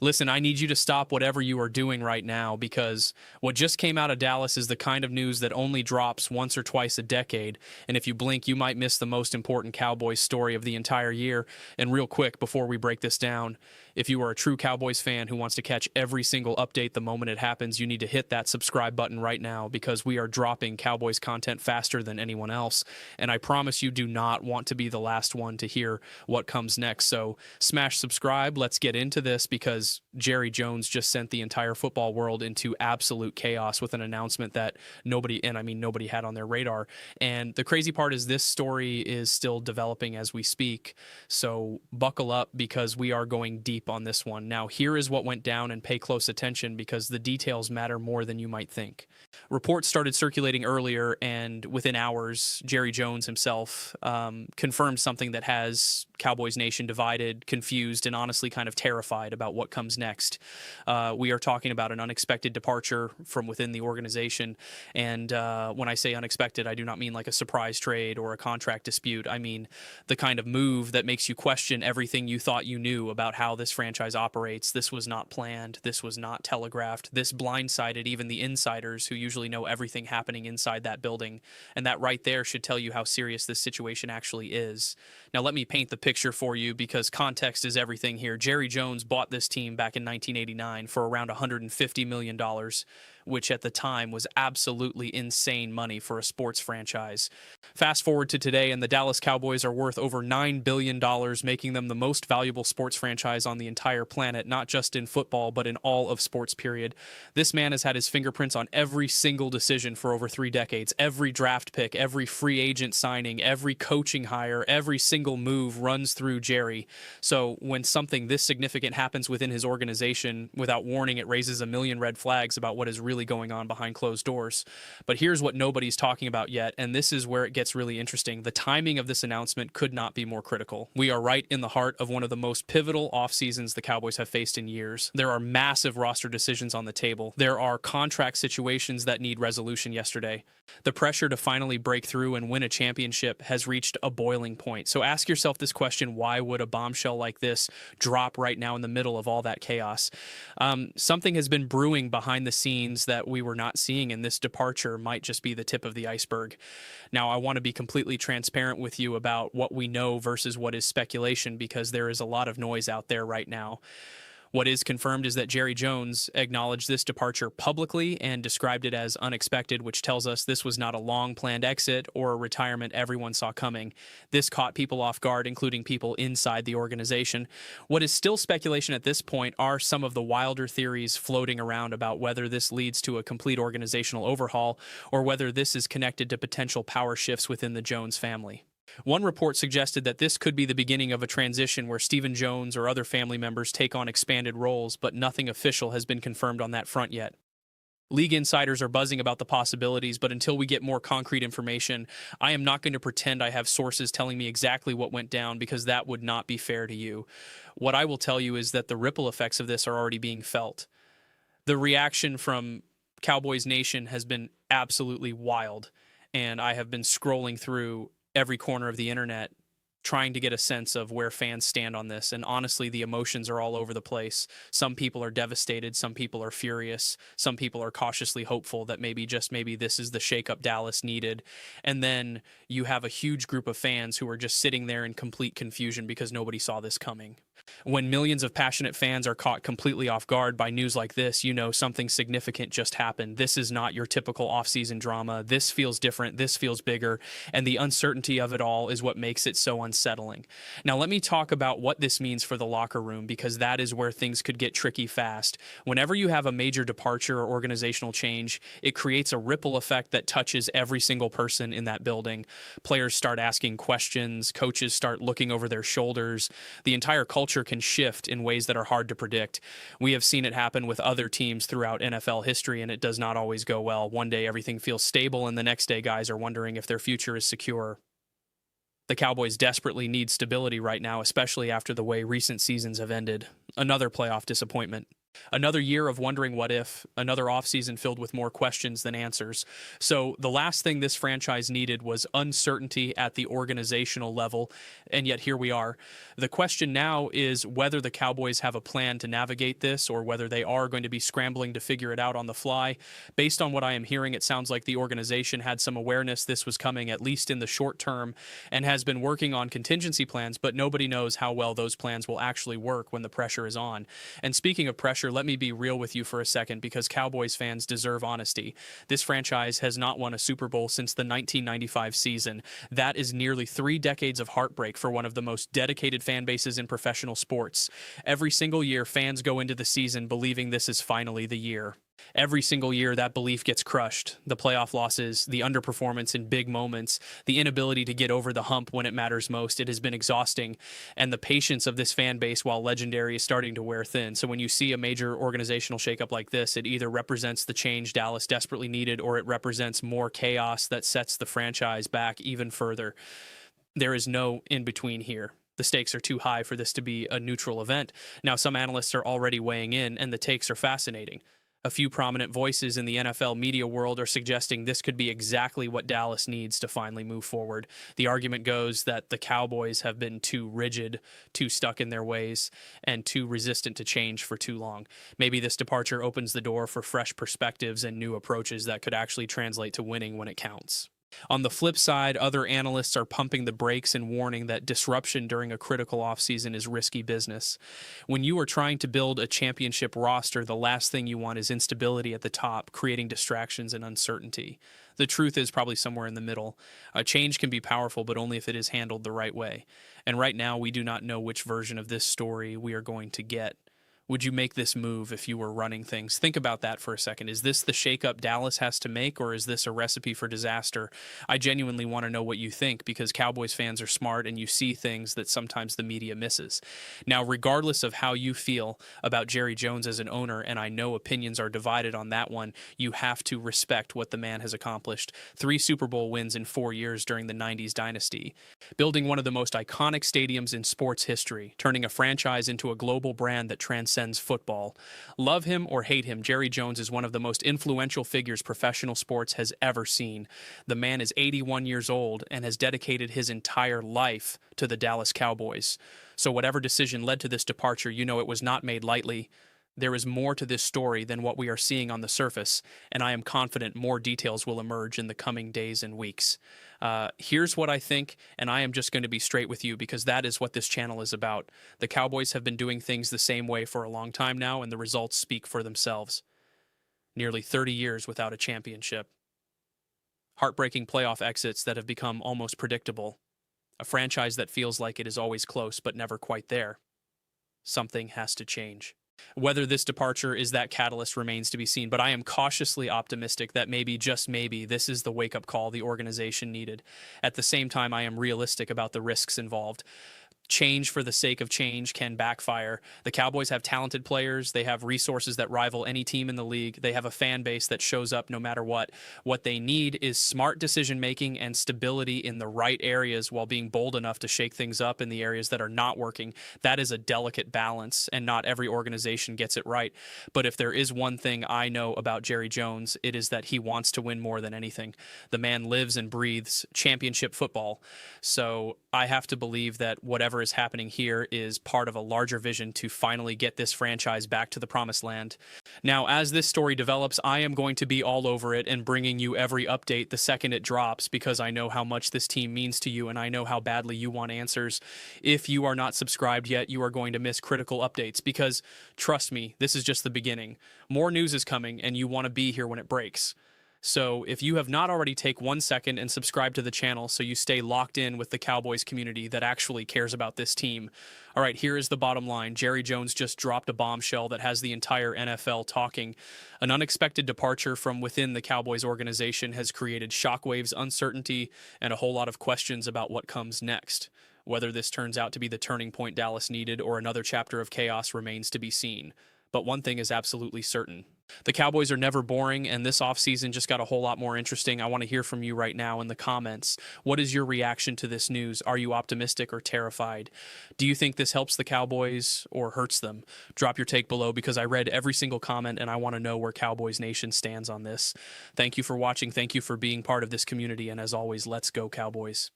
Listen, I need you to stop whatever you are doing right now because what just came out of Dallas is the kind of news that only drops once or twice a decade. And if you blink, you might miss the most important Cowboys story of the entire year. And real quick, before we break this down, if you are a true Cowboys fan who wants to catch every single update the moment it happens, you need to hit that subscribe button right now because we are dropping Cowboys content faster than anyone else. And I promise you do not want to be the last one to hear what comes next. So smash subscribe. Let's get into this because Jerry Jones just sent the entire football world into absolute chaos with an announcement that nobody had on their radar. And the crazy part is this story is still developing as we speak. So buckle up because we are going deep on this one. Now, here is what went down and pay close attention because the details matter more than you might think. Reports started circulating earlier, and within hours, Jerry Jones himself confirmed something that has Cowboys Nation divided, confused, and honestly kind of terrified about what comes next. We are talking about an unexpected departure from within the organization. And when I say unexpected, I do not mean like a surprise trade or a contract dispute. I mean the kind of move that makes you question everything you thought you knew about how this franchise operates. This was not planned. This was not telegraphed. This blindsided even the insiders who usually know everything happening inside that building. And that right there should tell you how serious this situation actually is. Now, let me paint the picture for you because context is everything here. Jerry Jones bought this team back in 1989 for around $150 million, which at the time was absolutely insane money for a sports franchise. Fast forward to today, and the Dallas Cowboys are worth over $9 billion, making them the most valuable sports franchise on the entire planet, not just in football, but in all of sports, period. This man has had his fingerprints on every single decision for over 3 decades. Every draft pick, every free agent signing, every coaching hire, every single move runs through Jerry. So when something this significant happens within his organization, without warning, it raises a million red flags about what is really going on behind closed doors. But here's what nobody's talking about yet, and this is where it gets really interesting. The timing of this announcement could not be more critical. We are right in the heart of one of the most pivotal off seasons the Cowboys have faced in years. There are massive roster decisions on the table. There are contract situations that need resolution yesterday. The pressure to finally break through and win a championship has reached a boiling point. So ask yourself this question: why would a bombshell like this drop right now in the middle of all that chaos? Something has been brewing behind the scenes that we were not seeing, and this departure might just be the tip of the iceberg. Now, I want to be completely transparent with you about what we know versus what is speculation because there is a lot of noise out there right now. What is confirmed is that Jerry Jones acknowledged this departure publicly and described it as unexpected, which tells us this was not a long-planned exit or a retirement everyone saw coming. This caught people off guard, including people inside the organization. What is still speculation at this point are some of the wilder theories floating around about whether this leads to a complete organizational overhaul or whether this is connected to potential power shifts within the Jones family. One report suggested that this could be the beginning of a transition where Stephen Jones or other family members take on expanded roles, but nothing official has been confirmed on that front yet. League insiders are buzzing about the possibilities, but until we get more concrete information, I am not going to pretend I have sources telling me exactly what went down because that would not be fair to you. What I will tell you is that the ripple effects of this are already being felt. The reaction from Cowboys Nation has been absolutely wild, and I have been scrolling through every corner of the internet trying to get a sense of where fans stand on this. And honestly, the emotions are all over the place. Some people are devastated. Some people are furious. Some people are cautiously hopeful that maybe, just maybe, this is the shakeup Dallas needed. And then you have a huge group of fans who are just sitting there in complete confusion because nobody saw this coming. When millions of passionate fans are caught completely off guard by news like this, you know something significant just happened. This is not your typical off-season drama. This feels different. This feels bigger. And the uncertainty of it all is what makes it so unsettling. Now, let me talk about what this means for the locker room because that is where things could get tricky fast. Whenever you have a major departure or organizational change, it creates a ripple effect that touches every single person in that building. Players start asking questions. Coaches start looking over their shoulders. The entire culture can shift in ways that are hard to predict. We have seen it happen with other teams throughout NFL history, and it does not always go well. One day everything feels stable, and the next day guys are wondering if their future is secure. The Cowboys desperately need stability right now, especially after the way recent seasons have ended. Another playoff disappointment. Another year of wondering what if, another offseason filled with more questions than answers. So the last thing this franchise needed was uncertainty at the organizational level, and yet here we are. The question now is whether the Cowboys have a plan to navigate this or whether they are going to be scrambling to figure it out on the fly. Based on what I am hearing, it sounds like the organization had some awareness this was coming, at least in the short term, and has been working on contingency plans, but nobody knows how well those plans will actually work when the pressure is on. And speaking of pressure, let me be real with you for a second because Cowboys fans deserve honesty. This franchise has not won a Super Bowl since the 1995 season. That is nearly 3 decades of heartbreak for one of the most dedicated fan bases in professional sports. Every single year, fans go into the season believing this is finally the year. Every single year, that belief gets crushed. The playoff losses, the underperformance in big moments, the inability to get over the hump when it matters most. It has been exhausting. And the patience of this fan base, while legendary, is starting to wear thin. So when you see a major organizational shakeup like this, it either represents the change Dallas desperately needed or it represents more chaos that sets the franchise back even further. There is no in between here. The stakes are too high for this to be a neutral event. Now, some analysts are already weighing in, and the takes are fascinating. A few prominent voices in the NFL media world are suggesting this could be exactly what Dallas needs to finally move forward. The argument goes that the Cowboys have been too rigid, too stuck in their ways, and too resistant to change for too long. Maybe this departure opens the door for fresh perspectives and new approaches that could actually translate to winning when it counts. On the flip side, other analysts are pumping the brakes and warning that disruption during a critical offseason is risky business. When you are trying to build a championship roster, the last thing you want is instability at the top, creating distractions and uncertainty. The truth is probably somewhere in the middle. A change can be powerful, but only if it is handled the right way. And right now, we do not know which version of this story we are going to get. Would you make this move if you were running things? Think about that for a second. Is this the shakeup Dallas has to make, or is this a recipe for disaster? I genuinely want to know what you think because Cowboys fans are smart and you see things that sometimes the media misses. Now, regardless of how you feel about Jerry Jones as an owner, and I know opinions are divided on that one, you have to respect what the man has accomplished. 3 Super Bowl wins in 4 years during the 90s dynasty. Building one of the most iconic stadiums in sports history, turning a franchise into a global brand that transcends football. Love him or hate him, Jerry Jones is one of the most influential figures professional sports has ever seen. The man is 81 years old and has dedicated his entire life to the Dallas Cowboys. So whatever decision led to this departure, you know it was not made lightly. There is more to this story than what we are seeing on the surface, and I am confident more details will emerge in the coming days and weeks. Here's what I think, and I am just going to be straight with you because that is what this channel is about. The Cowboys have been doing things the same way for a long time now, and the results speak for themselves. Nearly 30 years without a championship. Heartbreaking playoff exits that have become almost predictable. A franchise that feels like it is always close but never quite there. Something has to change. Whether this departure is that catalyst remains to be seen, but I am cautiously optimistic that maybe, just maybe, this is the wake-up call the organization needed. At the same time, I am realistic about the risks involved. Change for the sake of change can backfire. The Cowboys have talented players. They have resources that rival any team in the league. They have a fan base that shows up no matter what. What they need is smart decision-making and stability in the right areas while being bold enough to shake things up in the areas that are not working. That is a delicate balance, and not every organization gets it right. But if there is one thing I know about Jerry Jones, it is that he wants to win more than anything. The man lives and breathes championship football. So I have to believe that whatever is happening here is part of a larger vision to finally get this franchise back to the promised land. Now, as this story develops, I am going to be all over it and bringing you every update the second it drops because I know how much this team means to you and I know how badly you want answers. If you are not subscribed yet, you are going to miss critical updates because, trust me, this is just the beginning. More news is coming and you want to be here when it breaks. So if you have not already, take 1 second and subscribe to the channel so you stay locked in with the Cowboys community that actually cares about this team. All right, here is the bottom line. Jerry Jones just dropped a bombshell that has the entire NFL talking. An unexpected departure from within the Cowboys organization has created shockwaves, uncertainty, and a whole lot of questions about what comes next. Whether this turns out to be the turning point Dallas needed or another chapter of chaos remains to be seen. But one thing is absolutely certain. The Cowboys are never boring, and this offseason just got a whole lot more interesting. I want to hear from you right now in the comments. What is your reaction to this news? Are you optimistic or terrified? Do you think this helps the Cowboys or hurts them? Drop your take below because I read every single comment and I want to know where Cowboys Nation stands on this. Thank you for watching. Thank you for being part of this community. And as always, let's go, Cowboys.